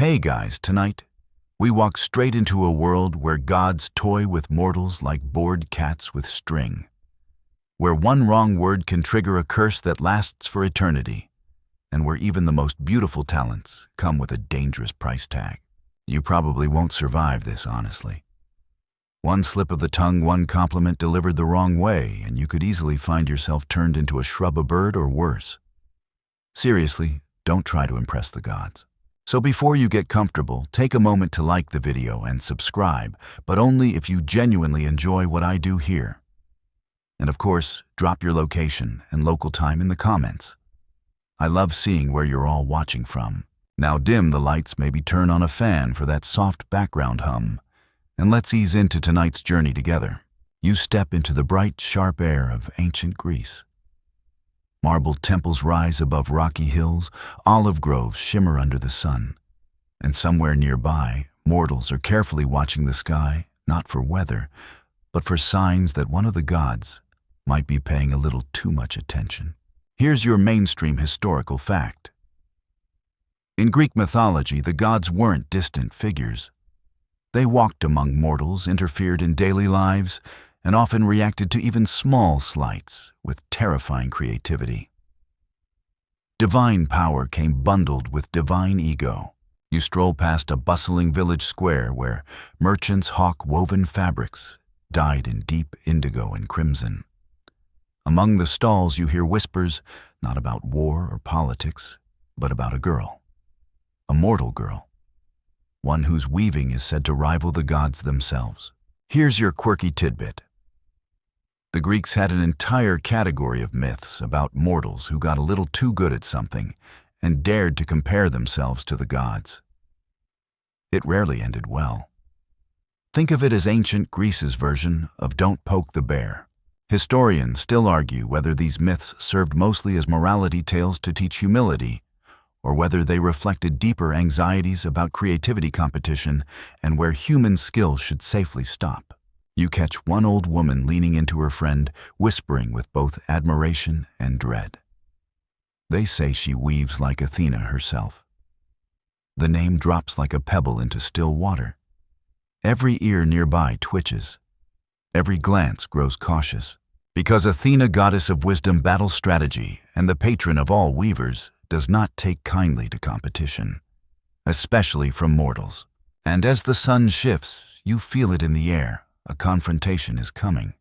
Hey guys, tonight, we walk straight into a world where gods toy with mortals like bored cats with string, where one wrong word can trigger a curse that lasts for eternity, and where even the most beautiful talents come with a dangerous price tag. You probably won't survive this, honestly. One slip of the tongue, one compliment delivered the wrong way, and you could easily find yourself turned into a shrub, a bird, or worse. Seriously, don't try to impress the gods. So before you get comfortable, take a moment to like the video and subscribe, but only if you genuinely enjoy what I do here. And of course, drop your location and local time in the comments. I love seeing where you're all watching from. Now dim the lights, maybe turn on a fan for that soft background hum, and let's ease into tonight's journey together. You step into the bright, sharp air of ancient Greece. Marble temples rise above rocky hills, olive groves shimmer under the sun, and somewhere nearby, mortals are carefully watching the sky, not for weather, but for signs that one of the gods might be paying a little too much attention. Here's your mainstream historical fact. In Greek mythology, the gods weren't distant figures. They walked among mortals, interfered in daily lives, and often reacted to even small slights with terrifying creativity. Divine power came bundled with divine ego. You stroll past a bustling village square where merchants hawk woven fabrics dyed in deep indigo and crimson. Among the stalls you hear whispers not about war or politics, but about a girl, a mortal girl, one whose weaving is said to rival the gods themselves. Here's your quirky tidbit. The Greeks had an entire category of myths about mortals who got a little too good at something and dared to compare themselves to the gods. It rarely ended well. Think of it as ancient Greece's version of Don't Poke the Bear. Historians still argue whether these myths served mostly as morality tales to teach humility, or whether they reflected deeper anxieties about creativity competition and where human skill should safely stop. You catch one old woman leaning into her friend, whispering with both admiration and dread. They say she weaves like Athena herself. The name drops like a pebble into still water. Every ear nearby twitches. Every glance grows cautious. Because Athena, goddess of wisdom, battle strategy, and the patron of all weavers, does not take kindly to competition, especially from mortals. And as the sun shifts, you feel it in the air. A confrontation is coming.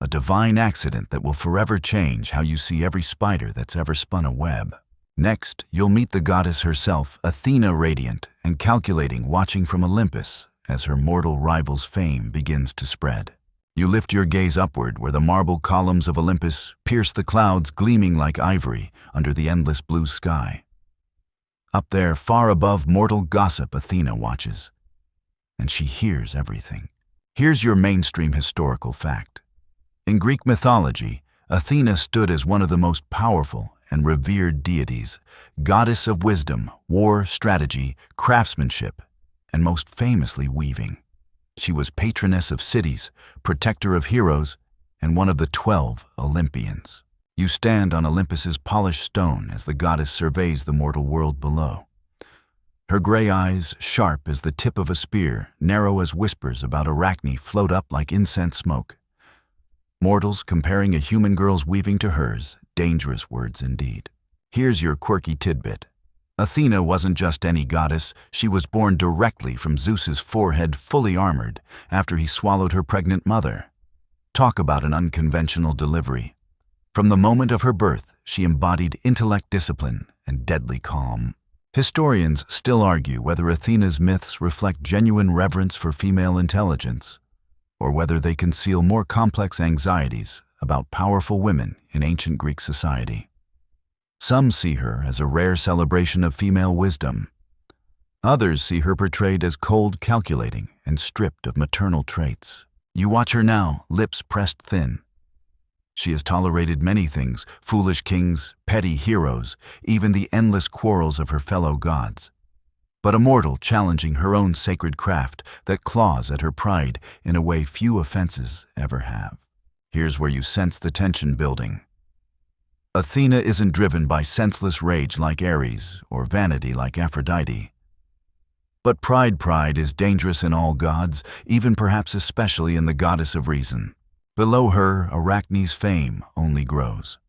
A divine accident that will forever change how you see every spider that's ever spun a web. Next, you'll meet the goddess herself, Athena, radiant and calculating, watching from Olympus as her mortal rival's fame begins to spread. You lift your gaze upward where the marble columns of Olympus pierce the clouds, gleaming like ivory under the endless blue sky. Up there, far above mortal gossip, Athena watches, and she hears everything. Here's your mainstream historical fact. In Greek mythology, Athena stood as one of the most powerful and revered deities, goddess of wisdom, war, strategy, craftsmanship, and most famously weaving. She was patroness of cities, protector of heroes, and one of the 12 Olympians. You stand on Olympus's polished stone as the goddess surveys the mortal world below. Her gray eyes, sharp as the tip of a spear, narrow as whispers about Arachne, float up like incense smoke. Mortals comparing a human girl's weaving to hers, dangerous words indeed. Here's your quirky tidbit. Athena wasn't just any goddess, she was born directly from Zeus's forehead, fully armored, after he swallowed her pregnant mother. Talk about an unconventional delivery. From the moment of her birth, she embodied intellect, discipline, and deadly calm. Historians still argue whether Athena's myths reflect genuine reverence for female intelligence, or whether they conceal more complex anxieties about powerful women in ancient Greek society. Some see her as a rare celebration of female wisdom. Others see her portrayed as cold, calculating, and stripped of maternal traits. You watch her now, lips pressed thin. She has tolerated many things, foolish kings, petty heroes, even the endless quarrels of her fellow gods. But a mortal challenging her own sacred craft that claws at her pride in a way few offenses ever have. Here's where you sense the tension building. Athena isn't driven by senseless rage like Ares or vanity like Aphrodite. But pride is dangerous in all gods, even perhaps especially in the goddess of reason. Below her, Arachne's fame only grows.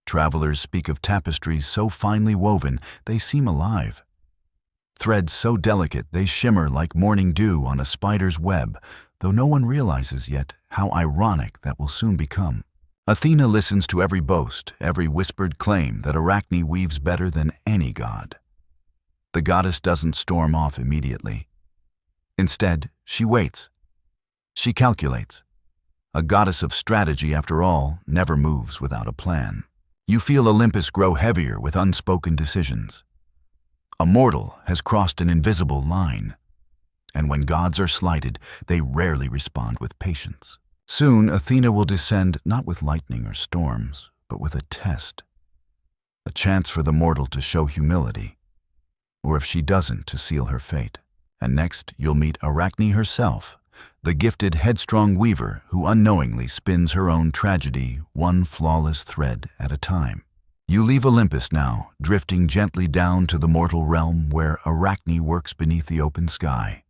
Travelers speak of tapestries so finely woven they seem alive. Threads so delicate they shimmer like morning dew on a spider's web, though no one realizes yet how ironic that will soon become. Athena listens to every boast, every whispered claim that Arachne weaves better than any god. The goddess doesn't storm off immediately. Instead, she waits. She calculates. A goddess of strategy, after all, never moves without a plan. You feel Olympus grow heavier with unspoken decisions. A mortal has crossed an invisible line, and when gods are slighted, they rarely respond with patience. Soon, Athena will descend not with lightning or storms, but with a test. A chance for the mortal to show humility, or if she doesn't, to seal her fate. And next, you'll meet Arachne herself, the gifted, headstrong weaver who unknowingly spins her own tragedy one flawless thread at a time. You leave Olympus now, drifting gently down to the mortal realm where Arachne works beneath the open sky.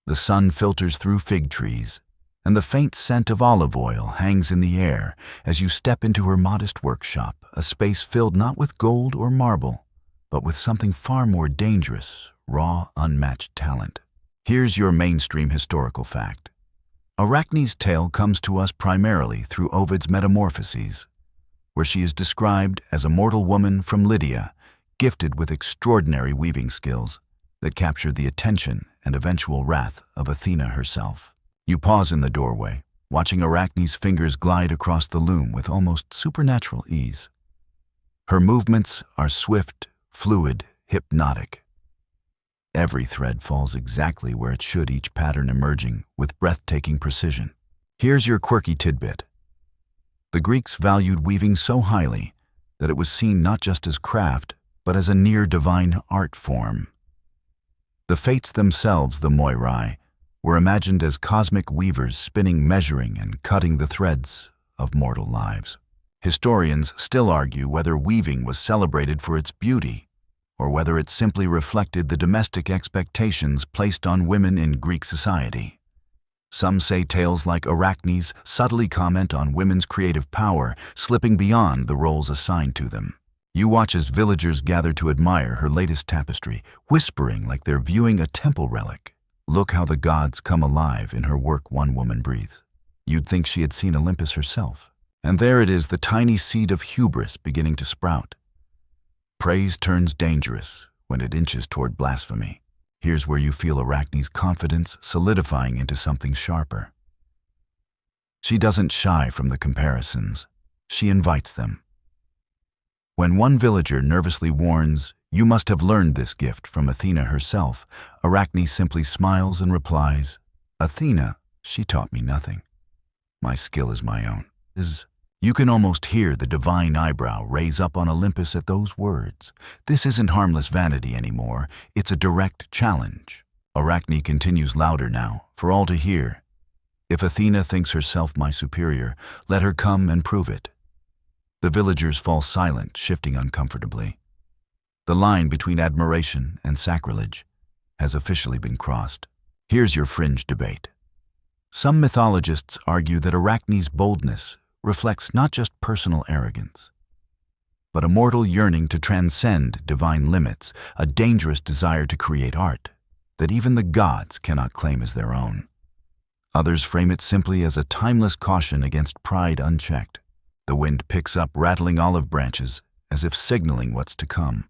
The sun filters through fig trees, and the faint scent of olive oil hangs in the air as you step into her modest workshop, a space filled not with gold or marble, but with something far more dangerous, raw, unmatched talent. Here's your mainstream historical fact. Arachne's tale comes to us primarily through Ovid's Metamorphoses, where she is described as a mortal woman from Lydia, gifted with extraordinary weaving skills that captured the attention and eventual wrath of Athena herself. You pause in the doorway, watching Arachne's fingers glide across the loom with almost supernatural ease. Her movements are swift, fluid, hypnotic. Every thread falls exactly where it should, each pattern emerging with breathtaking precision. Here's your quirky tidbit. The Greeks valued weaving so highly that it was seen not just as craft, but as a near-divine art form. The fates themselves, the Moirai, were imagined as cosmic weavers spinning, measuring, and cutting the threads of mortal lives. Historians still argue whether weaving was celebrated for its beauty or whether it simply reflected the domestic expectations placed on women in Greek society. Some say tales like Arachne's subtly comment on women's creative power, slipping beyond the roles assigned to them. You watch as villagers gather to admire her latest tapestry, whispering like they're viewing a temple relic. Look how the gods come alive in her work, one woman breathes. You'd think she had seen Olympus herself. And there it is, the tiny seed of hubris beginning to sprout. Praise turns dangerous when it inches toward blasphemy. Here's where you feel Arachne's confidence solidifying into something sharper. She doesn't shy from the comparisons. She invites them. When one villager nervously warns, "You must have learned this gift from Athena herself," Arachne simply smiles and replies, "Athena, she taught me nothing. My skill is my own." You can almost hear the divine eyebrow raise up on Olympus at those words. This isn't harmless vanity anymore, it's a direct challenge. Arachne continues louder now, for all to hear. "If Athena thinks herself my superior, let her come and prove it." The villagers fall silent, shifting uncomfortably. The line between admiration and sacrilege has officially been crossed. Here's your fringe debate. Some mythologists argue that Arachne's boldness reflects not just personal arrogance, but a mortal yearning to transcend divine limits, a dangerous desire to create art that even the gods cannot claim as their own. Others frame it simply as a timeless caution against pride unchecked. The wind picks up, rattling olive branches, as if signaling what's to come.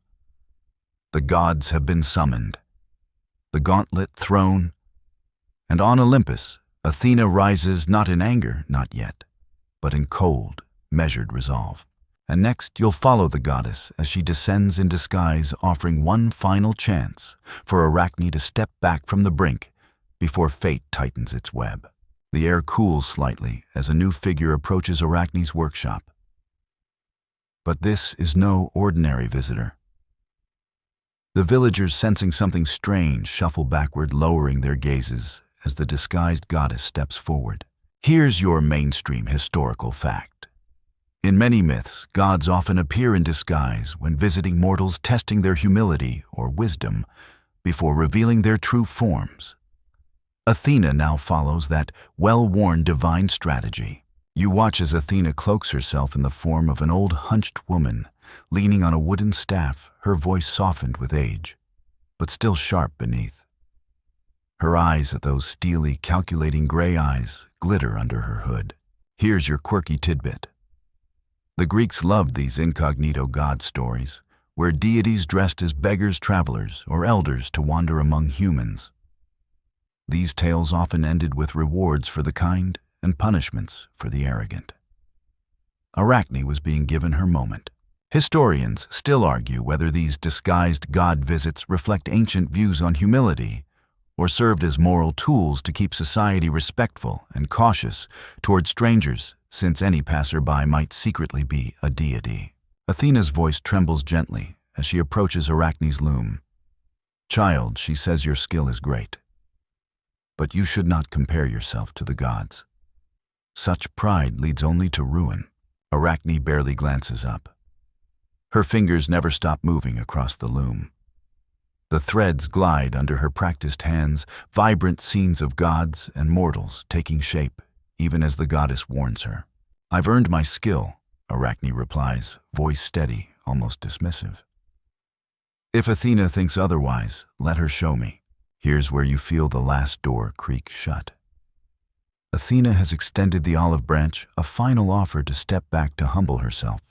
The gods have been summoned, the gauntlet thrown, and on Olympus, Athena rises not in anger, not yet, but in cold, measured resolve. And next, you'll follow the goddess as she descends in disguise, offering one final chance for Arachne to step back from the brink before fate tightens its web. The air cools slightly as a new figure approaches Arachne's workshop. But this is no ordinary visitor. The villagers, sensing something strange, shuffle backward, lowering their gazes as the disguised goddess steps forward. Here's your mainstream historical fact. In many myths, gods often appear in disguise when visiting mortals, testing their humility or wisdom. before revealing their true forms. Athena now follows that well-worn divine strategy. You watch as Athena cloaks herself in the form of an old hunched woman, leaning on a wooden staff, her voice softened with age, but still sharp beneath. Her eyes, those steely, calculating gray eyes, glitter under her hood. Here's your quirky tidbit. The Greeks loved these incognito god stories, where deities dressed as beggars, travelers, or elders to wander among humans. These tales often ended with rewards for the kind and punishments for the arrogant. Arachne was being given her moment. Historians still argue whether these disguised god visits reflect ancient views on humility or served as moral tools to keep society respectful and cautious toward strangers, since any passerby might secretly be a deity. Athena's voice trembles gently as she approaches Arachne's loom. "Child," she says, "your skill is great. But you should not compare yourself to the gods. Such pride leads only to ruin." Arachne barely glances up. Her fingers never stop moving across the loom. The threads glide under her practiced hands, vibrant scenes of gods and mortals taking shape, even as the goddess warns her. "I've earned my skill," Arachne replies, voice steady, almost dismissive. "If Athena thinks otherwise, let her show me." Here's where you feel the last door creak shut. Athena has extended the olive branch, a final offer to step back to humble herself.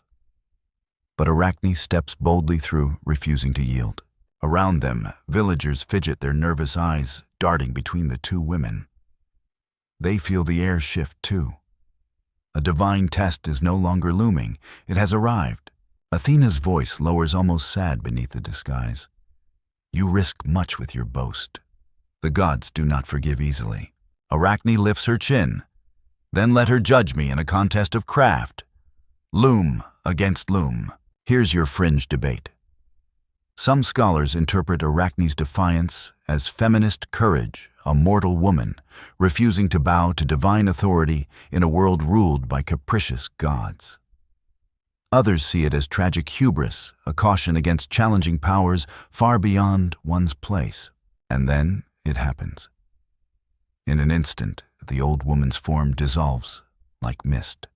But Arachne steps boldly through, refusing to yield. Around them, villagers fidget, their nervous eyes darting between the two women. They feel the air shift too. A divine test is no longer looming. It has arrived. Athena's voice lowers, almost sad beneath the disguise. "You risk much with your boast. The gods do not forgive easily." Arachne lifts her chin. "Then let her judge me in a contest of craft. Loom against loom." Here's your fringe debate. Some scholars interpret Arachne's defiance as feminist courage, a mortal woman refusing to bow to divine authority in a world ruled by capricious gods. Others see it as tragic hubris, a caution against challenging powers far beyond one's place. And then it happens. In an instant, the old woman's form dissolves like mist.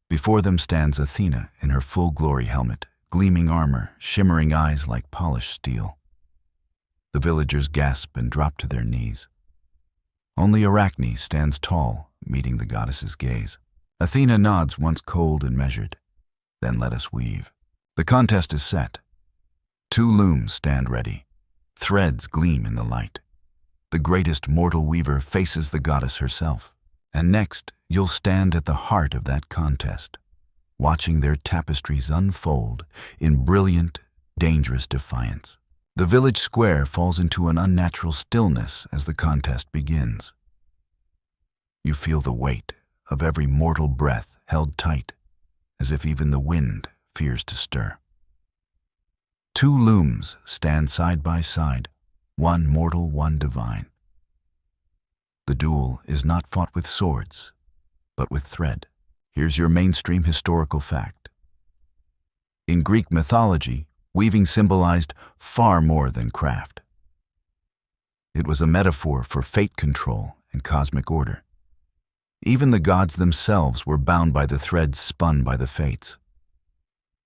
Before them stands Athena in her full glory helmet, gleaming armor, shimmering eyes like polished steel. The villagers gasp and drop to their knees. Only Arachne stands tall, meeting the goddess's gaze. Athena nods, once cold and measured. "Then let us weave." The contest is set. Two looms stand ready. Threads gleam in the light. The greatest mortal weaver faces the goddess herself. And next, you'll stand at the heart of that contest, watching their tapestries unfold in brilliant, dangerous defiance. The village square falls into an unnatural stillness as the contest begins. You feel the weight of every mortal breath held tight, as if even the wind fears to stir. Two looms stand side by side, one mortal, one divine. The duel is not fought with swords, but with thread. Here's your mainstream historical fact. In Greek mythology, weaving symbolized far more than craft. It was a metaphor for fate control and cosmic order. Even the gods themselves were bound by the threads spun by the fates.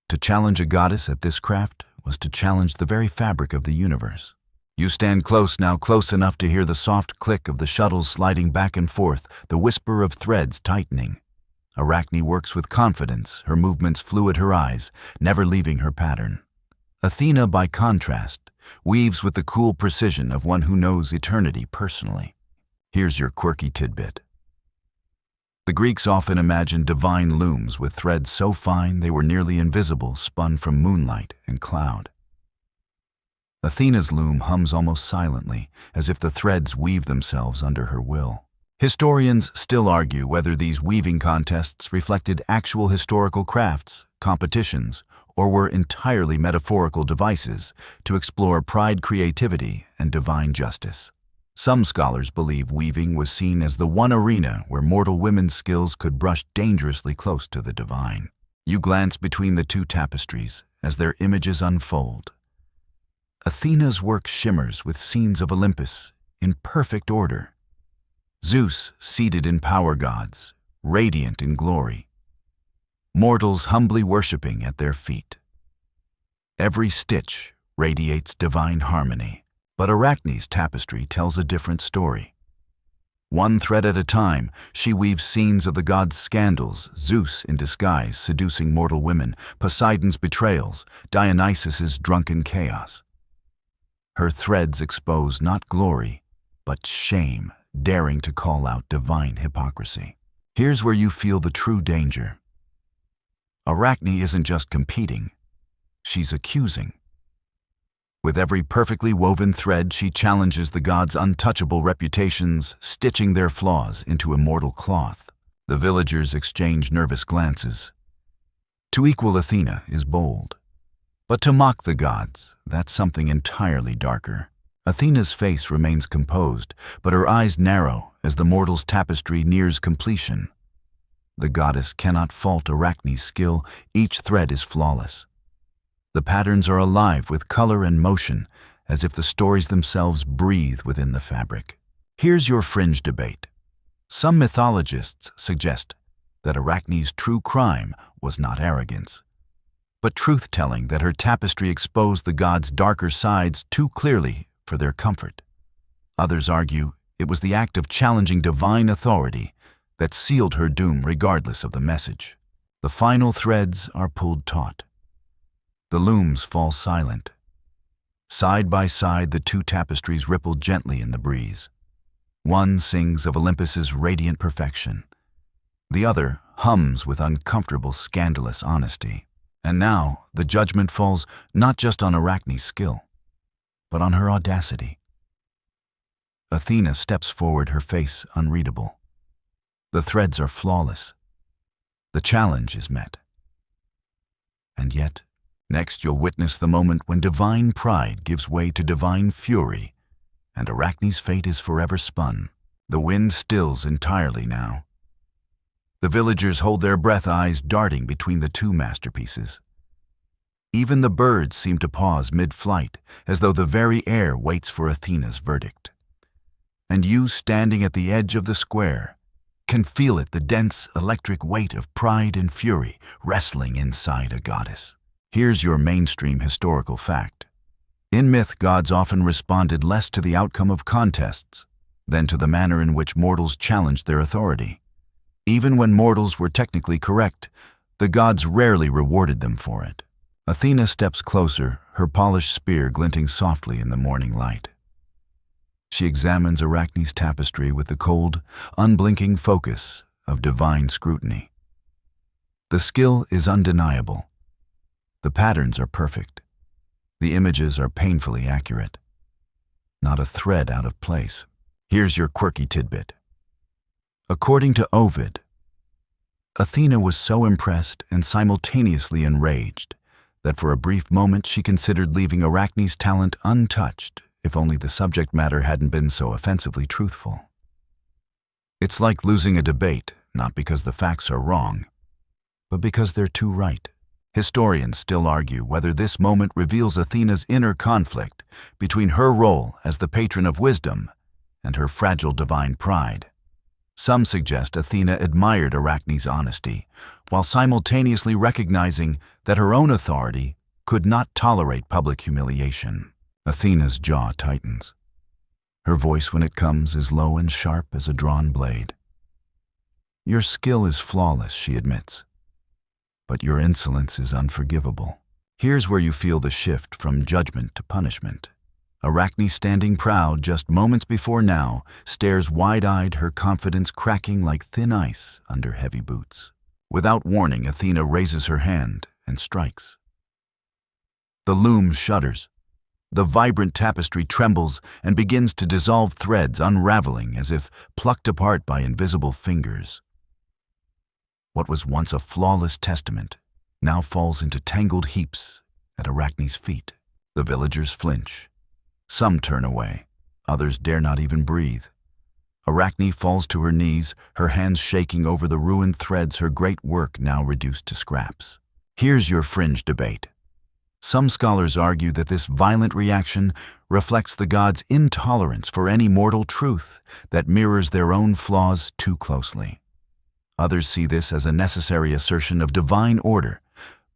To challenge a goddess at this craft was to challenge the very fabric of the universe. You stand close now, close enough to hear the soft click of the shuttles sliding back and forth, the whisper of threads tightening. Arachne works with confidence, her movements fluid, her eyes never leaving her pattern. Athena, by contrast, weaves with the cool precision of one who knows eternity personally. Here's your quirky tidbit. The Greeks often imagined divine looms with threads so fine they were nearly invisible, spun from moonlight and cloud. Athena's loom hums almost silently, as if the threads weave themselves under her will. Historians still argue whether these weaving contests reflected actual historical crafts, competitions, or were entirely metaphorical devices to explore pride, creativity, and divine justice. Some scholars believe weaving was seen as the one arena where mortal women's skills could brush dangerously close to the divine. You glance between the two tapestries as their images unfold. Athena's work shimmers with scenes of Olympus in perfect order. Zeus seated in power gods, radiant in glory. Mortals humbly worshipping at their feet. Every stitch radiates divine harmony. But Arachne's tapestry tells a different story. One thread at a time, she weaves scenes of the gods' scandals, Zeus in disguise seducing mortal women, Poseidon's betrayals, Dionysus's drunken chaos. Her threads expose not glory, but shame, daring to call out divine hypocrisy. Here's where you feel the true danger. Arachne isn't just competing, she's accusing. With every perfectly woven thread, she challenges the gods' untouchable reputations, stitching their flaws into immortal cloth. The villagers exchange nervous glances. To equal Athena is bold. But to mock the gods, that's something entirely darker. Athena's face remains composed, but her eyes narrow as the mortal's tapestry nears completion. The goddess cannot fault Arachne's skill, each thread is flawless. The patterns are alive with color and motion, as if the stories themselves breathe within the fabric. Here's your fringe debate. Some mythologists suggest that Arachne's true crime was not arrogance, but truth-telling, that her tapestry exposed the gods' darker sides too clearly for their comfort. Others argue it was the act of challenging divine authority that sealed her doom regardless of the message. The final threads are pulled taut. The looms fall silent. Side by side, the two tapestries ripple gently in the breeze. One sings of Olympus's radiant perfection. The other hums with uncomfortable, scandalous honesty. And now, the judgment falls not just on Arachne's skill, but on her audacity. Athena steps forward, her face unreadable. The threads are flawless. The challenge is met. And yet, next, you'll witness the moment when divine pride gives way to divine fury, and Arachne's fate is forever spun. The wind stills entirely now. The villagers hold their breath, eyes darting between the two masterpieces. Even the birds seem to pause mid-flight, as though the very air waits for Athena's verdict. And you, standing at the edge of the square, can feel it, the dense, electric weight of pride and fury wrestling inside a goddess. Here's your mainstream historical fact. In myth, gods often responded less to the outcome of contests than to the manner in which mortals challenged their authority. Even when mortals were technically correct, the gods rarely rewarded them for it. Athena steps closer, her polished spear glinting softly in the morning light. She examines Arachne's tapestry with the cold, unblinking focus of divine scrutiny. The skill is undeniable. The patterns are perfect. The images are painfully accurate. Not a thread out of place. Here's your quirky tidbit. According to Ovid, Athena was so impressed and simultaneously enraged that for a brief moment she considered leaving Arachne's talent untouched, if only the subject matter hadn't been so offensively truthful. It's like losing a debate, not because the facts are wrong, but because they're too right. Historians still argue whether this moment reveals Athena's inner conflict between her role as the patron of wisdom and her fragile divine pride. Some suggest Athena admired Arachne's honesty, while simultaneously recognizing that her own authority could not tolerate public humiliation. Athena's jaw tightens. Her voice, when it comes, is low and sharp as a drawn blade. Your skill is flawless, she admits, but your insolence is unforgivable. Here's where you feel the shift from judgment to punishment. Arachne, standing proud just moments before now, stares wide-eyed, her confidence cracking like thin ice under heavy boots. Without warning, Athena raises her hand and strikes. The loom shudders. The vibrant tapestry trembles and begins to dissolve, threads unraveling as if plucked apart by invisible fingers. What was once a flawless testament now falls into tangled heaps at Arachne's feet. The villagers flinch. Some turn away. Others dare not even breathe. Arachne falls to her knees, her hands shaking over the ruined threads, her great work now reduced to scraps. Here's your fringe debate. Some scholars argue that this violent reaction reflects the gods' intolerance for any mortal truth that mirrors their own flaws too closely. Others see this as a necessary assertion of divine order,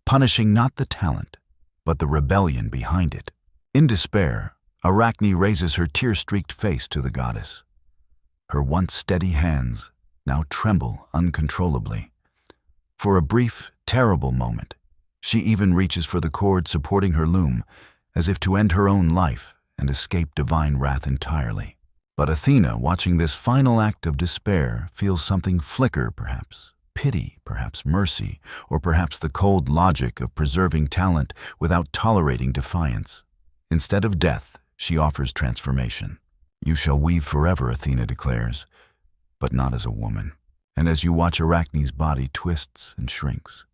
punishing not the talent, but the rebellion behind it. In despair, Arachne raises her tear-streaked face to the goddess. Her once steady hands now tremble uncontrollably. For a brief, terrible moment, she even reaches for the cord supporting her loom, as if to end her own life and escape divine wrath entirely. But Athena, watching this final act of despair, feels something flicker, perhaps pity, perhaps mercy, or perhaps the cold logic of preserving talent without tolerating defiance. Instead of death, she offers transformation. "You shall weave forever," Athena declares, "but not as a woman." And as you watch Arachne's body twists and shrinks.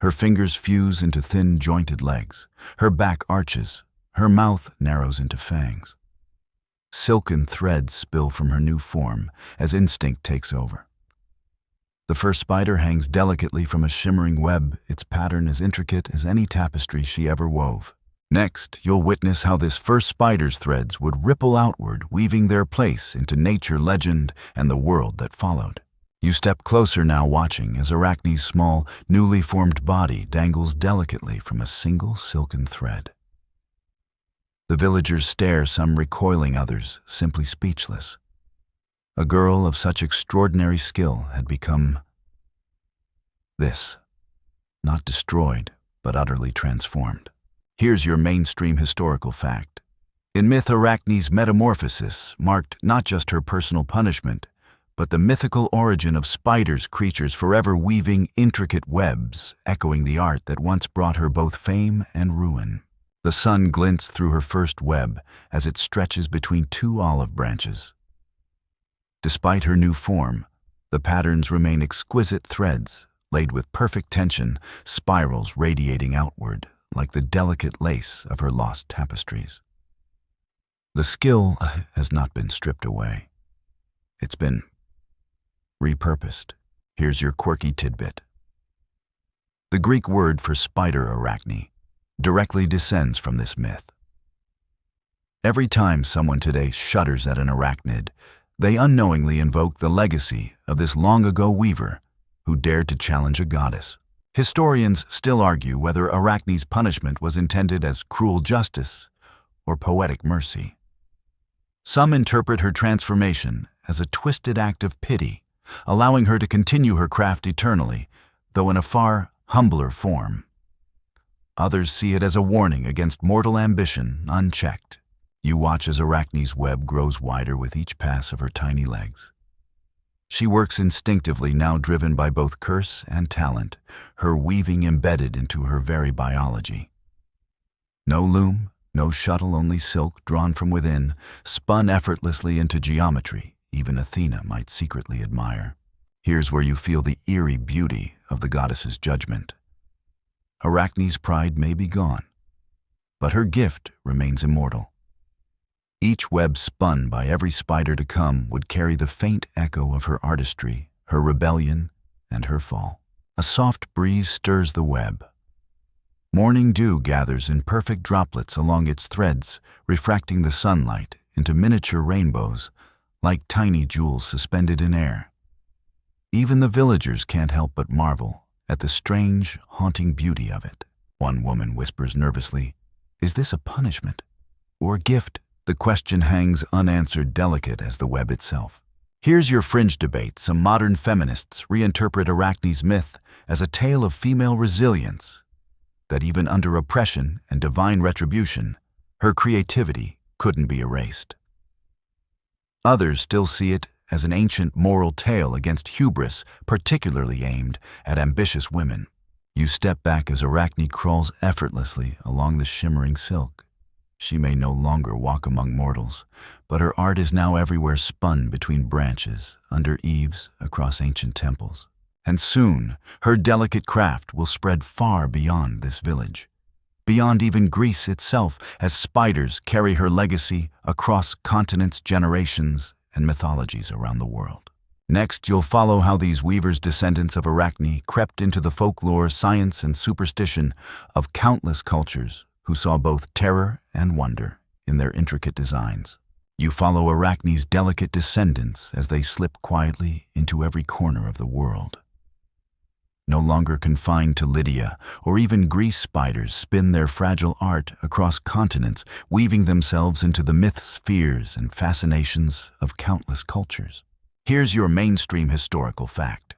Her fingers fuse into thin, jointed legs. Her back arches. Her mouth narrows into fangs. Silken threads spill from her new form as instinct takes over. The first spider hangs delicately from a shimmering web, its pattern as intricate as any tapestry she ever wove. Next, you'll witness how this first spider's threads would ripple outward, weaving their place into nature legend and the world that followed. You step closer now, watching as Arachne's small, newly formed body dangles delicately from a single silken thread. The villagers stare, some recoiling, others simply speechless. A girl of such extraordinary skill had become this, not destroyed, but utterly transformed. Here's your mainstream historical fact. In myth, Arachne's metamorphosis marked not just her personal punishment, but the mythical origin of spiders, creatures forever weaving intricate webs, echoing the art that once brought her both fame and ruin. The sun glints through her first web as it stretches between two olive branches. Despite her new form, the patterns remain exquisite threads, laid with perfect tension, spirals radiating outward, like the delicate lace of her lost tapestries. The skill has not been stripped away. It's been repurposed. Here's your quirky tidbit. The Greek word for spider, Arachne, directly descends from this myth. Every time someone today shudders at an arachnid, they unknowingly invoke the legacy of this long-ago weaver who dared to challenge a goddess. Historians still argue whether Arachne's punishment was intended as cruel justice or poetic mercy. Some interpret her transformation as a twisted act of pity, allowing her to continue her craft eternally, though in a far humbler form. Others see it as a warning against mortal ambition unchecked. You watch as Arachne's web grows wider with each pass of her tiny legs. She works instinctively, now driven by both curse and talent, her weaving embedded into her very biology. No loom, no shuttle, only silk drawn from within, spun effortlessly into geometry even Athena might secretly admire. Here's where you feel the eerie beauty of the goddess's judgment. Arachne's pride may be gone, but her gift remains immortal. Each web spun by every spider to come would carry the faint echo of her artistry, her rebellion, and her fall. A soft breeze stirs the web. Morning dew gathers in perfect droplets along its threads, refracting the sunlight into miniature rainbows, like tiny jewels suspended in air. Even the villagers can't help but marvel at the strange, haunting beauty of it. One woman whispers nervously, "Is this a punishment or a gift?" The question hangs unanswered, delicate as the web itself. Here's your fringe debate. Some modern feminists reinterpret Arachne's myth as a tale of female resilience, that even under oppression and divine retribution, her creativity couldn't be erased. Others still see it as an ancient moral tale against hubris, particularly aimed at ambitious women. You step back as Arachne crawls effortlessly along the shimmering silk. She may no longer walk among mortals, but her art is now everywhere, spun between branches, under eaves, across ancient temples. And soon, her delicate craft will spread far beyond this village, beyond even Greece itself, as spiders carry her legacy across continents, generations, and mythologies around the world. Next, you'll follow how these weavers' descendants of Arachne crept into the folklore, science, and superstition of countless cultures who saw both terror and wonder in their intricate designs. You follow Arachne's delicate descendants as they slip quietly into every corner of the world. No longer confined to Lydia or even Greece, spiders spin their fragile art across continents, weaving themselves into the myths, fears, and fascinations of countless cultures. Here's your mainstream historical fact.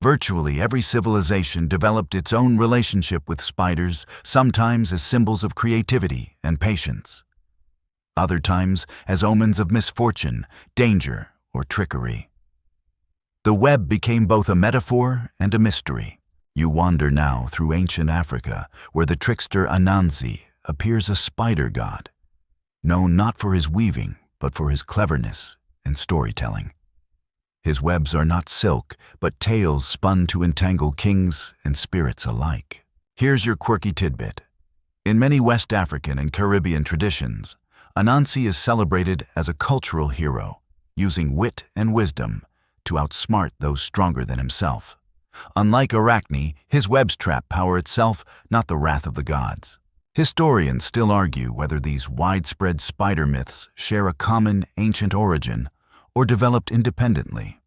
Virtually every civilization developed its own relationship with spiders, sometimes as symbols of creativity and patience, other times as omens of misfortune, danger, or trickery. The web became both a metaphor and a mystery. You wander now through ancient Africa, where the trickster Anansi appears a spider god, known not for his weaving, but for his cleverness and storytelling. His webs are not silk, but tales spun to entangle kings and spirits alike. Here's your quirky tidbit. In many West African and Caribbean traditions, Anansi is celebrated as a cultural hero, using wit and wisdom to outsmart those stronger than himself. Unlike Arachne, his webs trap power itself, not the wrath of the gods. Historians still argue whether these widespread spider myths share a common ancient origin or developed independently.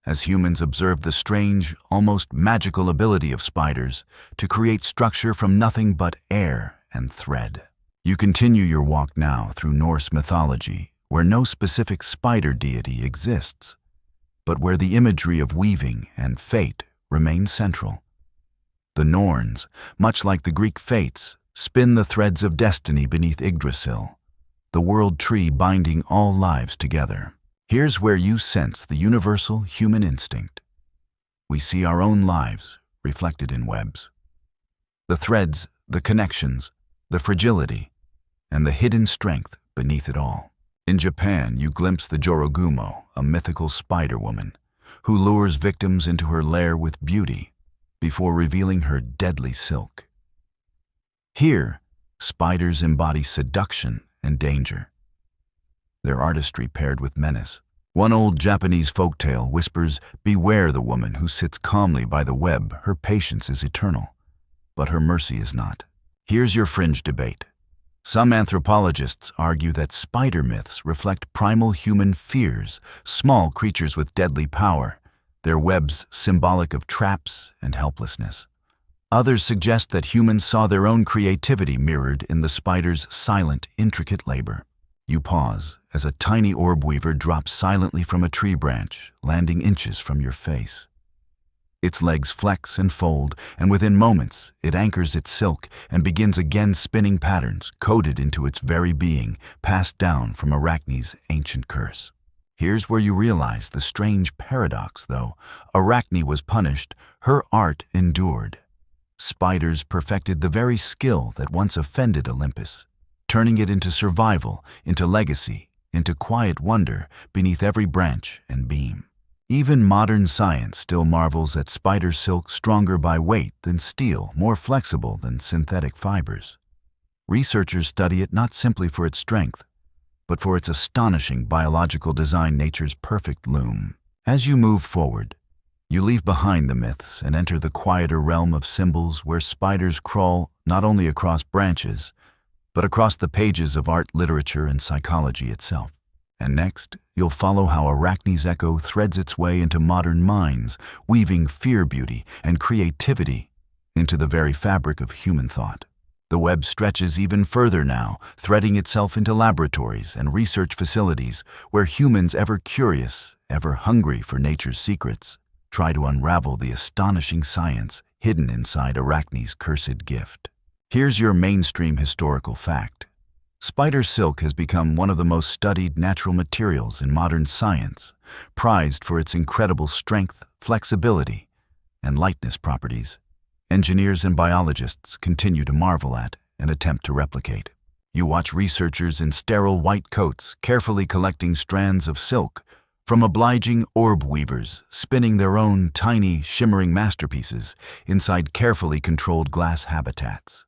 As humans observe the strange, almost magical ability of spiders to create structure from nothing but air and thread. You continue your walk now through Norse mythology, where no specific spider deity exists, but where the imagery of weaving and fate remains central. The Norns, much like the Greek fates, spin the threads of destiny beneath Yggdrasil, the world tree binding all lives together. Here's where you sense the universal human instinct. We see our own lives reflected in webs. The threads, the connections, the fragility, and the hidden strength beneath it all. In Japan, you glimpse the Jorogumo, a mythical spider woman, who lures victims into her lair with beauty before revealing her deadly silk. Here, spiders embody seduction and danger, their artistry paired with menace. One old Japanese folktale whispers, "Beware the woman who sits calmly by the web, her patience is eternal, but her mercy is not." Here's your fringe debate. Some anthropologists argue that spider myths reflect primal human fears, small creatures with deadly power, their webs symbolic of traps and helplessness. Others suggest that humans saw their own creativity mirrored in the spider's silent, intricate labor. You pause as a tiny orb weaver drops silently from a tree branch, landing inches from your face. Its legs flex and fold, and within moments, it anchors its silk and begins again spinning patterns coded into its very being, passed down from Arachne's ancient curse. Here's where you realize the strange paradox, though. Arachne was punished, her art endured. Spiders perfected the very skill that once offended Olympus, turning it into survival, into legacy, into quiet wonder beneath every branch and beam. Even modern science still marvels at spider silk, stronger by weight than steel, more flexible than synthetic fibers. Researchers study it not simply for its strength, but for its astonishing biological design, nature's perfect loom. As you move forward, you leave behind the myths and enter the quieter realm of symbols where spiders crawl not only across branches, but across the pages of art, literature, and psychology itself. And next, you'll follow how Arachne's echo threads its way into modern minds, weaving fear, beauty, and creativity into the very fabric of human thought. The web stretches even further now, threading itself into laboratories and research facilities where humans, ever curious, ever hungry for nature's secrets, try to unravel the astonishing science hidden inside Arachne's cursed gift. Here's your mainstream historical fact. Spider silk has become one of the most studied natural materials in modern science, prized for its incredible strength, flexibility, and lightness properties. Engineers and biologists continue to marvel at and attempt to replicate. You watch researchers in sterile white coats carefully collecting strands of silk from obliging orb weavers, spinning their own tiny, shimmering masterpieces inside carefully controlled glass habitats.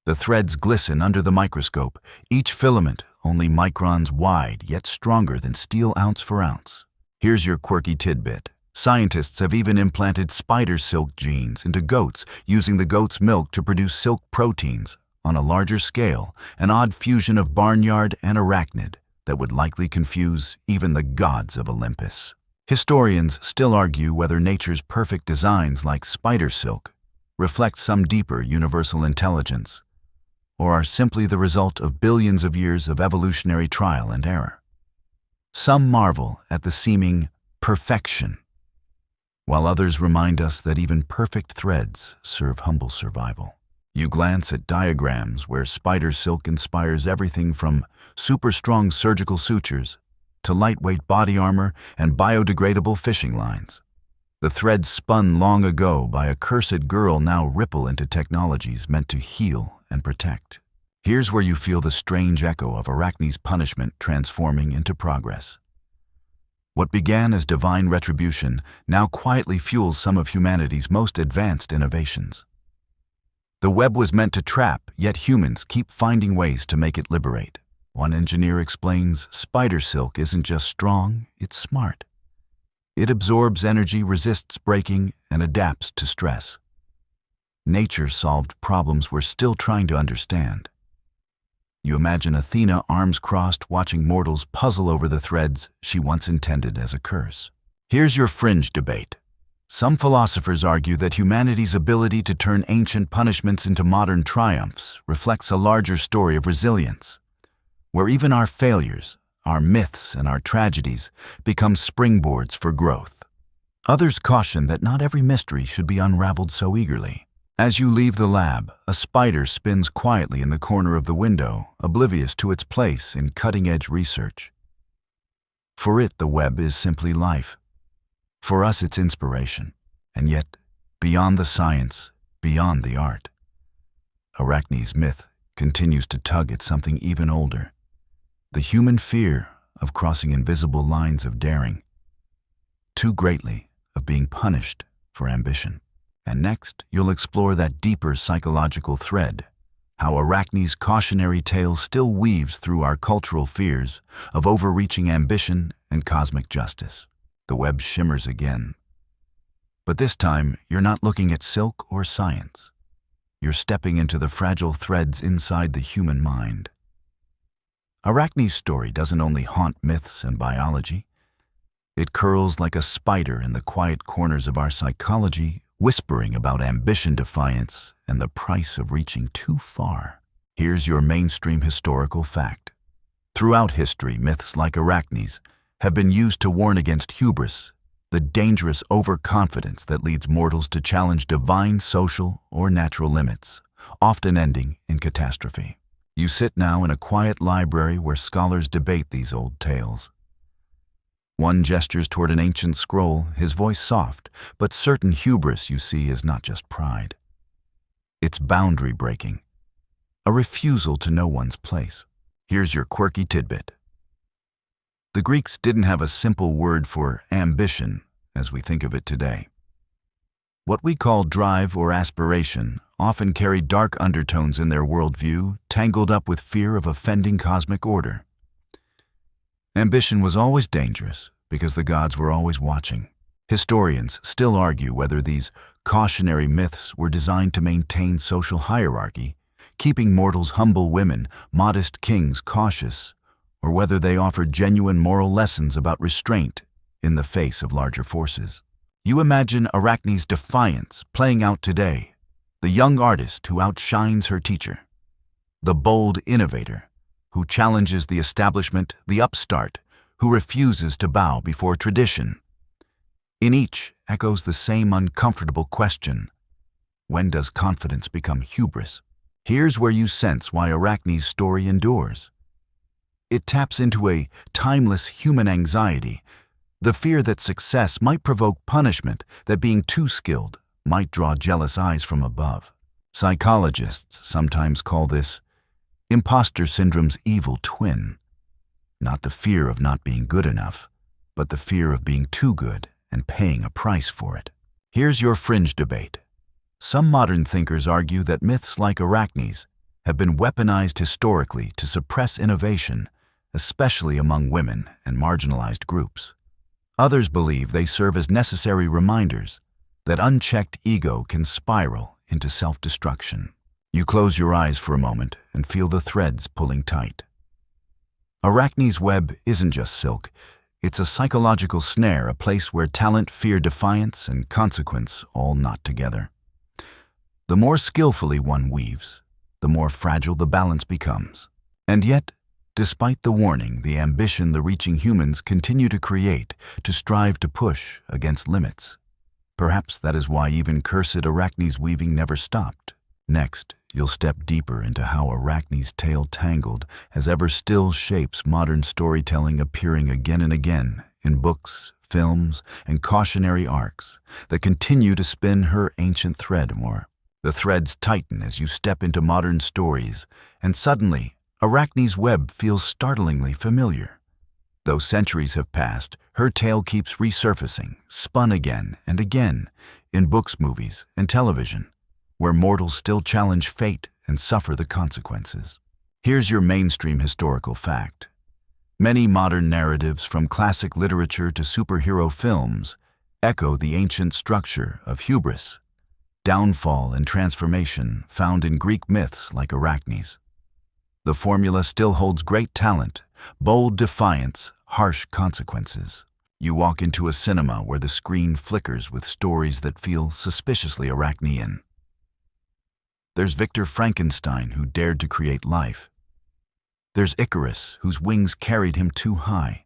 The threads glisten under the microscope, each filament only microns wide, yet stronger than steel ounce for ounce. Here's your quirky tidbit. Scientists have even implanted spider silk genes into goats using the goat's milk to produce silk proteins. On a larger scale, an odd fusion of barnyard and arachnid that would likely confuse even the gods of Olympus. Historians still argue whether nature's perfect designs like spider silk reflect some deeper universal intelligence, or are simply the result of billions of years of evolutionary trial and error. Some marvel at the seeming perfection, while others remind us that even perfect threads serve humble survival. You glance at diagrams where spider silk inspires everything from super-strong surgical sutures to lightweight body armor and biodegradable fishing lines. The threads spun long ago by a cursed girl now ripple into technologies meant to heal and protect. Here's where you feel the strange echo of Arachne's punishment transforming into progress. What began as divine retribution now quietly fuels some of humanity's most advanced innovations. The web was meant to trap, yet humans keep finding ways to make it liberate. One engineer explains spider silk isn't just strong, it's smart. It absorbs energy, resists breaking, and adapts to stress. Nature solved problems we're still trying to understand. You imagine Athena, arms crossed, watching mortals puzzle over the threads she once intended as a curse. Here's your fringe debate. Some philosophers argue that humanity's ability to turn ancient punishments into modern triumphs reflects a larger story of resilience, where even our failures, our myths, and our tragedies become springboards for growth. Others caution that not every mystery should be unraveled so eagerly. As you leave the lab, a spider spins quietly in the corner of the window, oblivious to its place in cutting-edge research. For it, the web is simply life. For us, it's inspiration. And yet, beyond the science, beyond the art, Arachne's myth continues to tug at something even older. The human fear of crossing invisible lines of daring, too greatly of being punished for ambition. And next, you'll explore that deeper psychological thread, how Arachne's cautionary tale still weaves through our cultural fears of overreaching ambition and cosmic justice. The web shimmers again. But this time, you're not looking at silk or science. You're stepping into the fragile threads inside the human mind. Arachne's story doesn't only haunt myths and biology. It curls like a spider in the quiet corners of our psychology, whispering about ambition, defiance, and the price of reaching too far. Here's your mainstream historical fact. Throughout history, myths like Arachne's have been used to warn against hubris, the dangerous overconfidence that leads mortals to challenge divine social or natural limits, often ending in catastrophe. You sit now in a quiet library where scholars debate these old tales. One gestures toward an ancient scroll, his voice soft, but certain hubris you see is not just pride. It's boundary breaking, a refusal to know one's place. Here's your quirky tidbit. The Greeks didn't have a simple word for ambition as we think of it today. What we call drive or aspiration often carried dark undertones in their worldview, tangled up with fear of offending cosmic order. Ambition was always dangerous because the gods were always watching. Historians still argue whether these cautionary myths were designed to maintain social hierarchy, keeping mortals humble women, modest kings cautious, or whether they offered genuine moral lessons about restraint in the face of larger forces. You imagine Arachne's defiance playing out today, the young artist who outshines her teacher, the bold innovator who challenges the establishment, the upstart who refuses to bow before tradition. In each echoes the same uncomfortable question: when does confidence become hubris? Here's where you sense why Arachne's story endures. It taps into a timeless human anxiety, the fear that success might provoke punishment, that being too skilled might draw jealous eyes from above. Psychologists sometimes call this imposter syndrome's evil twin. Not the fear of not being good enough, but the fear of being too good and paying a price for it. Here's your fringe debate. Some modern thinkers argue that myths like Arachne's have been weaponized historically to suppress innovation, especially among women and marginalized groups. Others believe they serve as necessary reminders that unchecked ego can spiral into self-destruction. You close your eyes for a moment and feel the threads pulling tight. Arachne's web isn't just silk. It's a psychological snare, a place where talent, fear, defiance, and consequence all knot together. The more skillfully one weaves, the more fragile the balance becomes. And yet, despite the warning, the ambition the reaching humans continue to create, to strive to push against limits. Perhaps that is why even cursed Arachne's weaving never stopped. Next, you'll step deeper into how Arachne's tale tangled as ever still shapes modern storytelling, appearing again and again in books, films, and cautionary arcs that continue to spin her ancient thread more. The threads tighten as you step into modern stories, and suddenly, Arachne's web feels startlingly familiar. Though centuries have passed, her tale keeps resurfacing, spun again and again, in books, movies, and television, where mortals still challenge fate and suffer the consequences. Here's your mainstream historical fact. Many modern narratives, from classic literature to superhero films, echo the ancient structure of hubris, downfall, and transformation found in Greek myths like Arachne's. The formula still holds great talent, bold defiance, harsh consequences. You walk into a cinema where the screen flickers with stories that feel suspiciously Arachnean. There's Victor Frankenstein, who dared to create life. There's Icarus, whose wings carried him too high.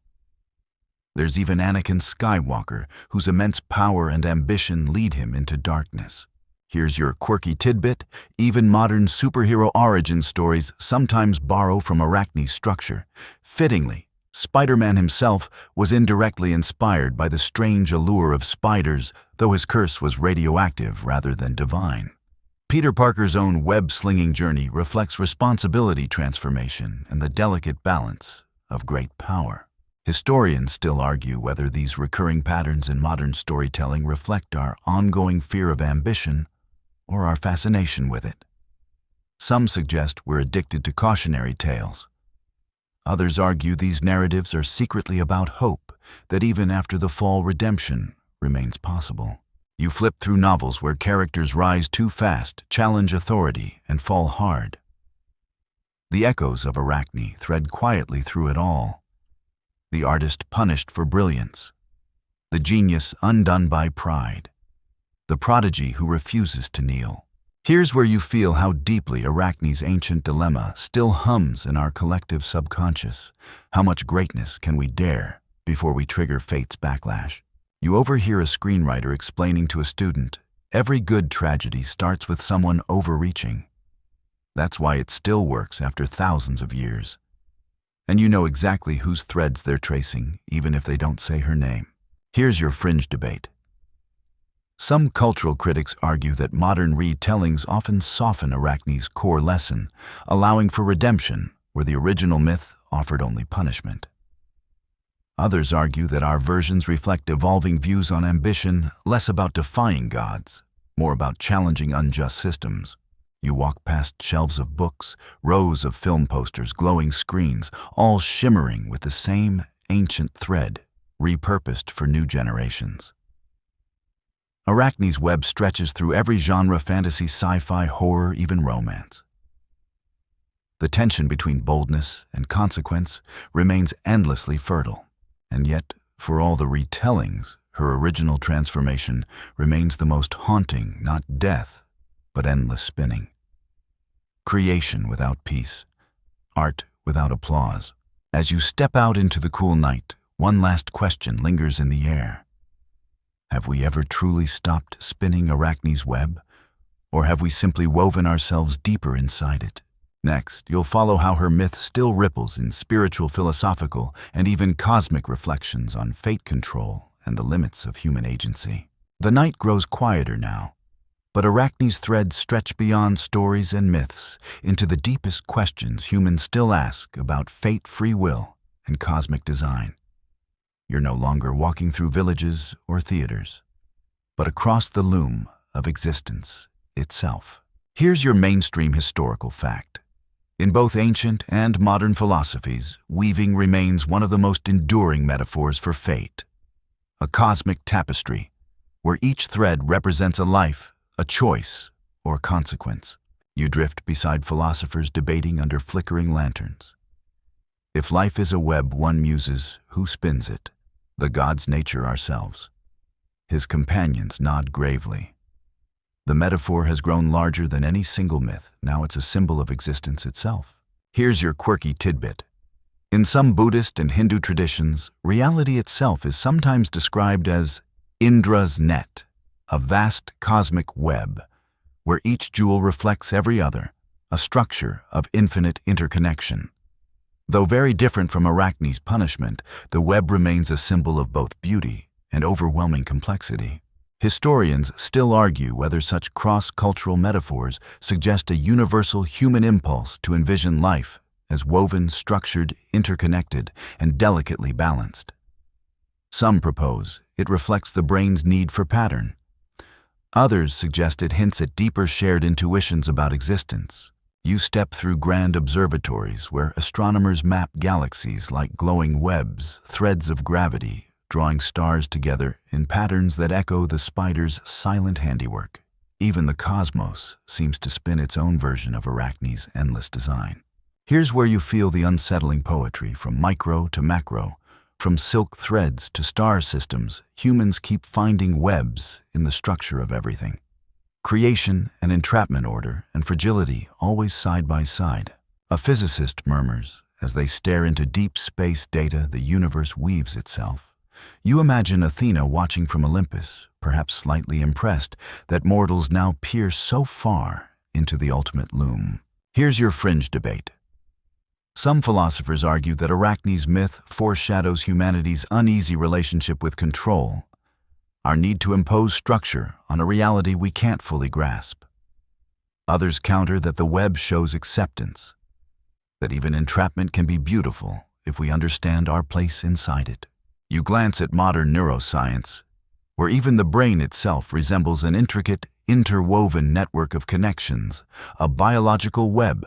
There's even Anakin Skywalker, whose immense power and ambition lead him into darkness. Here's your quirky tidbit: even modern superhero origin stories sometimes borrow from Arachne's structure. Fittingly, Spider-Man himself was indirectly inspired by the strange allure of spiders, though his curse was radioactive rather than divine. Peter Parker's own web-slinging journey reflects responsibility, transformation, and the delicate balance of great power. Historians still argue whether these recurring patterns in modern storytelling reflect our ongoing fear of ambition or our fascination with it. Some suggest we're addicted to cautionary tales. Others argue these narratives are secretly about hope, that even after the fall, redemption remains possible. You flip through novels where characters rise too fast, challenge authority, and fall hard. The echoes of Arachne thread quietly through it all. The artist punished for brilliance, the genius undone by pride, the prodigy who refuses to kneel. Here's where you feel how deeply Arachne's ancient dilemma still hums in our collective subconscious. How much greatness can we dare before we trigger fate's backlash? You overhear a screenwriter explaining to a student, every good tragedy starts with someone overreaching. That's why it still works after thousands of years. And you know exactly whose threads they're tracing, even if they don't say her name. Here's your fringe debate. Some cultural critics argue that modern retellings often soften Arachne's core lesson, allowing for redemption where the original myth offered only punishment. Others argue that our versions reflect evolving views on ambition, less about defying gods, more about challenging unjust systems. You walk past shelves of books, rows of film posters, glowing screens, all shimmering with the same ancient thread, repurposed for new generations. Arachne's web stretches through every genre: fantasy, sci-fi, horror, even romance. The tension between boldness and consequence remains endlessly fertile. And yet, for all the retellings, her original transformation remains the most haunting, not death, but endless spinning. Creation without peace, art without applause. As you step out into the cool night, one last question lingers in the air. Have we ever truly stopped spinning Arachne's web, or have we simply woven ourselves deeper inside it? Next, you'll follow how her myth still ripples in spiritual, philosophical, and even cosmic reflections on fate, control, and the limits of human agency. The night grows quieter now, but Arachne's threads stretch beyond stories and myths into the deepest questions humans still ask about fate, free will, and cosmic design. You're no longer walking through villages or theaters, but across the loom of existence itself. Here's your mainstream historical fact. In both ancient and modern philosophies, weaving remains one of the most enduring metaphors for fate. a cosmic tapestry, where each thread represents a life, a choice, or consequence. You drift beside philosophers debating under flickering lanterns. If life is a web, one muses, who spins it? The gods' nature ourselves. His companions nod gravely. The metaphor has grown larger than any single myth. Now it's a symbol of existence itself. Here's your quirky tidbit. In some Buddhist and Hindu traditions, reality itself is sometimes described as Indra's net, a vast cosmic web, where each jewel reflects every other, a structure of infinite interconnection. Though very different from Arachne's punishment, the web remains a symbol of both beauty and overwhelming complexity. Historians still argue whether such cross-cultural metaphors suggest a universal human impulse to envision life as woven, structured, interconnected, and delicately balanced. Some propose it reflects the brain's need for pattern. Others suggest it hints at deeper shared intuitions about existence. You step through grand observatories where astronomers map galaxies like glowing webs, threads of gravity, drawing stars together in patterns that echo the spider's silent handiwork. Even the cosmos seems to spin its own version of Arachne's endless design. Here's where you feel the unsettling poetry. From micro to macro, from silk threads to star systems, humans keep finding webs in the structure of everything. Creation and entrapment, order and fragility, always side by side. A physicist murmurs as they stare into deep space data. The universe weaves itself. You imagine Athena watching from Olympus, perhaps slightly impressed that mortals now peer so far into the ultimate loom. Here's your fringe debate. Some philosophers argue that Arachne's myth foreshadows humanity's uneasy relationship with control, our need to impose structure on a reality we can't fully grasp. Others counter that the web shows acceptance, that even entrapment can be beautiful if we understand our place inside it. You glance at modern neuroscience, where even the brain itself resembles an intricate, interwoven network of connections, a biological web,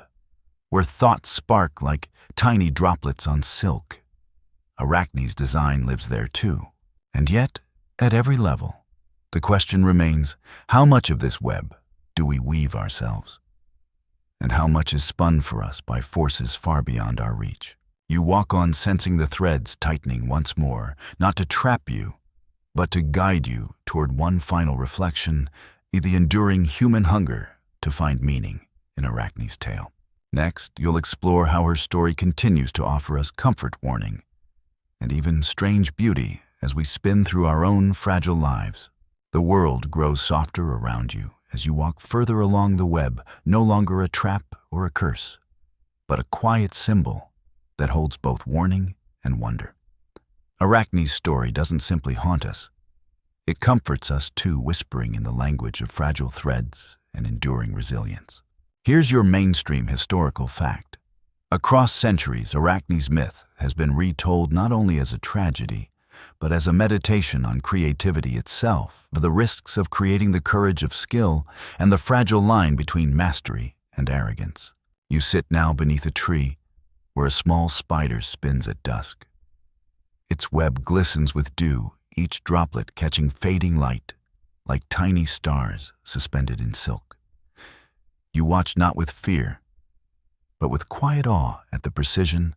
where thoughts spark like tiny droplets on silk. Arachne's design lives there too, and yet, at every level, the question remains, how much of this web do we weave ourselves? And how much is spun for us by forces far beyond our reach? You walk on, sensing the threads tightening once more, not to trap you, but to guide you toward one final reflection, the enduring human hunger to find meaning in Arachne's tale. Next, you'll explore how her story continues to offer us comfort, warning, and even strange beauty as we spin through our own fragile lives. The world grows softer around you as you walk further along the web, no longer a trap or a curse, but a quiet symbol that holds both warning and wonder. Arachne's story doesn't simply haunt us. It comforts us too, whispering in the language of fragile threads and enduring resilience. Here's your mainstream historical fact. Across centuries, Arachne's myth has been retold not only as a tragedy, but as a meditation on creativity itself, the risks of creating, the courage of skill, and the fragile line between mastery and arrogance. You sit now beneath a tree where a small spider spins at dusk. Its web glistens with dew, each droplet catching fading light, like tiny stars suspended in silk. You watch not with fear, but with quiet awe at the precision,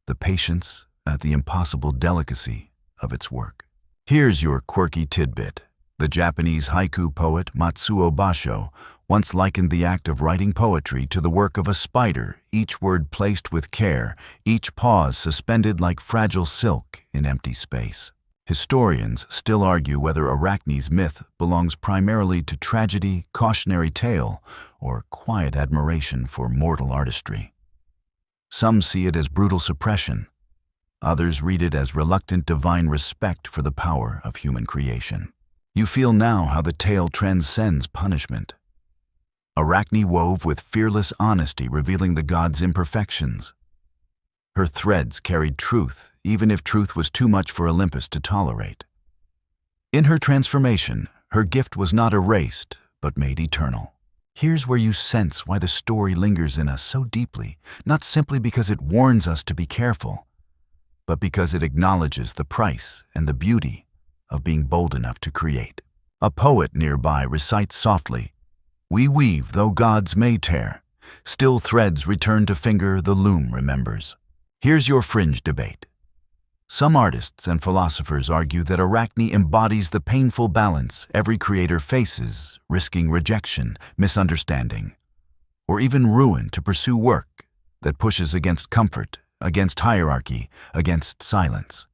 the patience, the impossible delicacy of its work. Here's your quirky tidbit. The Japanese haiku poet Matsuo Basho once likened the act of writing poetry to the work of a spider, each word placed with care, each pause suspended like fragile silk in empty space. Historians still argue whether Arachne's myth belongs primarily to tragedy, cautionary tale, or quiet admiration for mortal artistry. Some see it as brutal suppression. Others read it as reluctant divine respect for the power of human creation. You feel now how the tale transcends punishment. Arachne wove with fearless honesty, revealing the gods' imperfections. Her threads carried truth, even if truth was too much for Olympus to tolerate. In her transformation, her gift was not erased, but made eternal. Here's where you sense why the story lingers in us so deeply, not simply because it warns us to be careful, but because it acknowledges the price and the beauty of being bold enough to create. A poet nearby recites softly, "We weave though gods may tear, still threads return to finger the loom remembers." Here's your fringe debate. Some artists and philosophers argue that Arachne embodies the painful balance every creator faces, risking rejection, misunderstanding, or even ruin to pursue work that pushes against comfort, against hierarchy, against silence.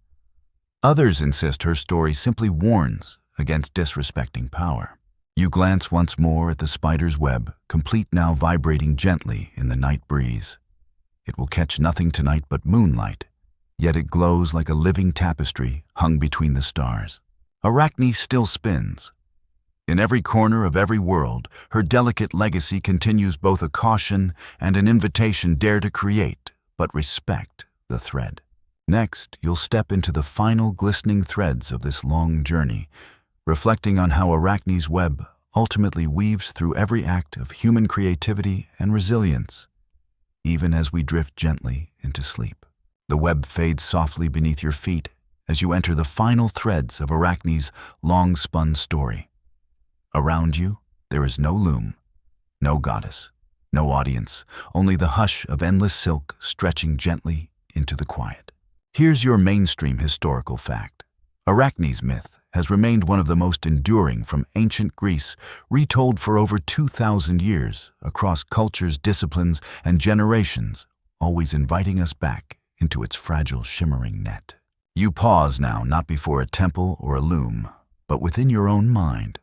Others insist her story simply warns against disrespecting power. You glance once more at the spider's web, complete now vibrating gently in the night breeze. It will catch nothing tonight but moonlight, yet it glows like a living tapestry hung between the stars. Arachne still spins. In every corner of every world, her delicate legacy continues both a caution and an invitation: dare to create, but respect the thread. Next, you'll step into the final glistening threads of this long journey, reflecting on how Arachne's web ultimately weaves through every act of human creativity and resilience, even as we drift gently into sleep. The web fades softly beneath your feet as you enter the final threads of Arachne's long-spun story. Around you, there is no loom, no goddess, no audience, only the hush of endless silk stretching gently into the quiet. Here's your mainstream historical fact. Arachne's myth has remained one of the most enduring from ancient Greece, retold for over 2,000 years across cultures, disciplines, and generations, always inviting us back into its fragile, shimmering net. You pause now, not before a temple or a loom, but within your own mind.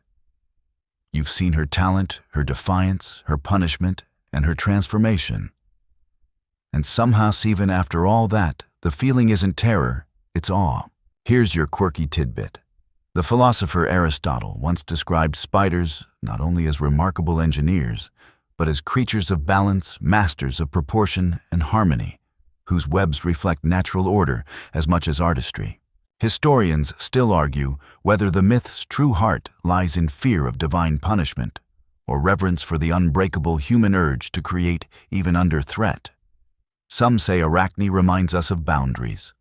You've seen her talent, her defiance, her punishment, and her transformation. And somehow, even after all that, the feeling isn't terror, it's awe. Here's your quirky tidbit. The philosopher Aristotle once described spiders not only as remarkable engineers, but as creatures of balance, masters of proportion and harmony, whose webs reflect natural order as much as artistry. Historians still argue whether the myth's true heart lies in fear of divine punishment or reverence for the unbreakable human urge to create even under threat. Some say Arachne reminds us of boundaries.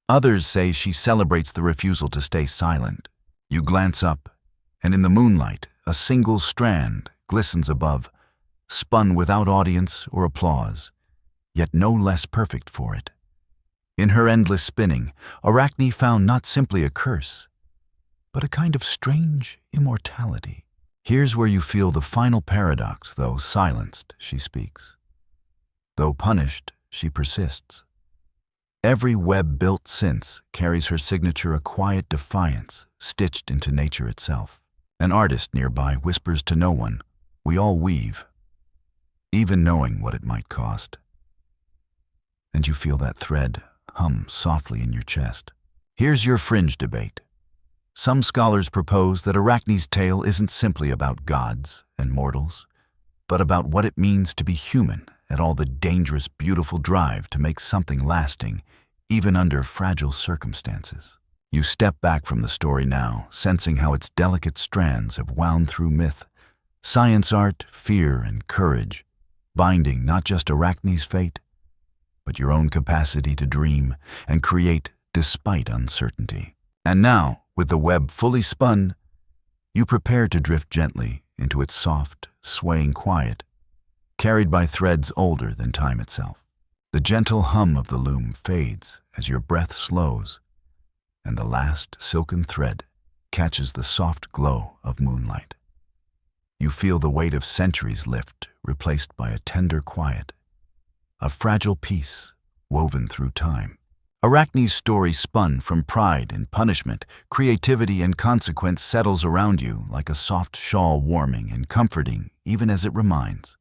Others say she celebrates the refusal to stay silent. You glance up, and in the moonlight, a single strand glistens above, spun without audience or applause, yet no less perfect for it. In her endless spinning, Arachne found not simply a curse, but a kind of strange immortality. Here's where you feel the final paradox. Though silenced, she speaks. Though punished, she persists. Every web built since carries her signature, a quiet defiance stitched into nature itself. An artist nearby whispers to no one, "We all weave," even knowing what it might cost. And you feel that thread hum softly in your chest. Here's your fringe debate. Some scholars propose that Arachne's tale isn't simply about gods and mortals, but about what it means to be human at all, the dangerous, beautiful drive to make something lasting, even under fragile circumstances. You step back from the story now, sensing how its delicate strands have wound through myth, science, art, fear, and courage, binding not just Arachne's fate, but your own capacity to dream and create despite uncertainty. And now, with the web fully spun, you prepare to drift gently into its soft, swaying quiet, carried by threads older than time itself. The gentle hum of the loom fades as your breath slows, and the last silken thread catches the soft glow of moonlight. You feel the weight of centuries lift, replaced by a tender quiet, a fragile peace woven through time. Arachne's story, spun from pride and punishment, creativity and consequence, settles around you like a soft shawl, warming and comforting even as it reminds.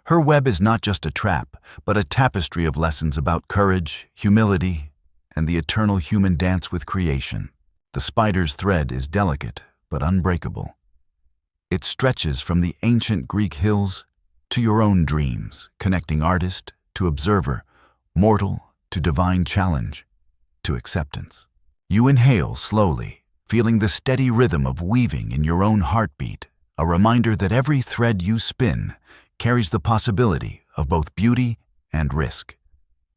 Her web is not just a trap, but a tapestry of lessons about courage, humility, and the eternal human dance with creation. The spider's thread is delicate but unbreakable. It stretches from the ancient Greek hills to your own dreams, connecting artist to observer, mortal to divine challenge, to acceptance. You inhale slowly, feeling the steady rhythm of weaving in your own heartbeat, a reminder that every thread you spin carries the possibility of both beauty and risk.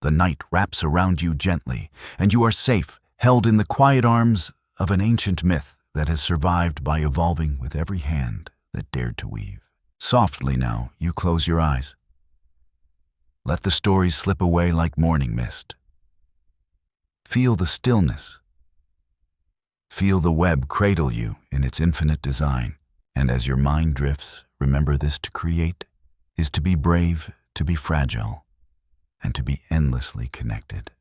The night wraps around you gently, and you are safe, held in the quiet arms of an ancient myth that has survived by evolving with every hand that dared to weave. Softly now, you close your eyes. Let the stories slip away like morning mist. Feel the stillness. Feel the web cradle you in its infinite design. And as your mind drifts, remember this: to create is to be brave, to be fragile, and to be endlessly connected.